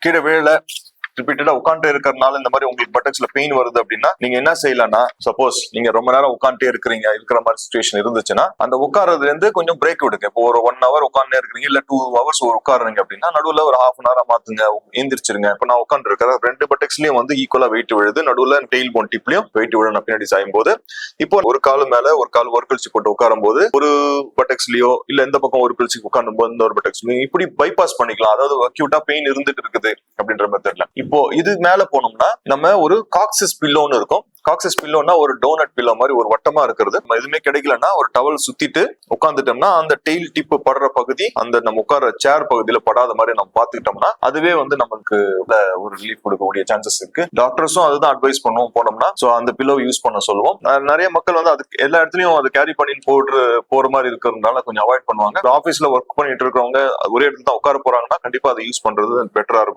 கீழே விழல ரிப்பீட்டடா உட்காந்துட்டே இருக்கிறதுனால இந்த மாதிரி உங்களுக்கு பட்டக்ஸ்ல பெயின் வருது அப்படின்னா நீங்க என்ன செய்யலாம்னா, சப்போஸ் நீங்க ரொம்ப நேரம் உட்காந்துட்டே இருக்கிற மாதிரி சுச்சுவேஷன் இருந்துச்சுன்னா அந்த உட்கார்றதுல இருந்து கொஞ்சம் பிரேக் விடுங்க. இப்போ ஒரு 1 hour உட்கார்ந்தே இருக்கிறீங்க, இல்ல 2 hours உட்காருங்க அப்படின்னா நடுவுல ஒரு half an hour மாத்துங்க, எந்திரிச்சிருங்க. இப்ப நான் உட்காந்து இருக்கிற 2 பட்டக்ஸ்லயும் வந்து ஈக்குவலா வெயிட் விழுது, நடுவுல டெயில் போன் டிப்லயும் வெயிட் விழணும் பின்னாடி சாயும் போது. இப்போ ஒரு கால் மேல ஒரு கால் ஒரு கழிச்சு போட்டு உட்காரும் போது ஒரு பட்டக்ஸ்லயோ இல்ல இந்த பக்கம் ஒரு கழிச்சு உட்காரும் போது இந்த ஒரு பட்டக்ஸ்லயும் இப்படி பைபாஸ் பண்ணிக்கலாம். அதாவது அக்யூட்டா பெயின் இருந்துட்டு இருக்குது அப்படின்ற மெத்தட்ல. இப்போ இது மேல போனோம்னா நம்ம ஒரு காக்சிஸ் பில்லோன்னு இருக்கும். காக்சிஸ் பில்லோன்னா ஒரு டோனட் பில்லோ மாதிரி ஒரு வட்டமா இருக்கிறது. நம்ம எதுவுமே கிடைக்கலன்னா ஒரு டவல் சுத்திட்டு உட்காந்துட்டோம்னா அந்த டெயில் டிப் படுற பகுதி அந்த நம்ம உட்கார சேர் பகுதியில படாத மாதிரி நம்ம பாத்துக்கிட்டோம்னா அதுவே வந்து நமக்கு ஒரு ரிலீஃப் கொடுக்கக்கூடிய சான்சஸ் இருக்கு. டாக்டர்ஸும் அதுதான் அட்வைஸ் பண்ணுவோம் போனோம்னா. சோ அந்த பில்லோ யூஸ் பண்ண சொல்லுவோம். நிறைய மக்கள் வந்து அதுக்கு எல்லா இடத்துலயும் அது கேரி பண்ணி போற மாதிரி இருக்கிறதுனால கொஞ்சம் அவாய்ட் பண்ணுவாங்க. ஆபீஸ்ல ஒர்க் பண்ணிட்டு இருக்கிறவங்க ஒரே இடத்துல தான் உட்கார போறாங்கன்னா கண்டிப்பா அதை யூஸ் பண்றது பெட்டரா இருக்கும்.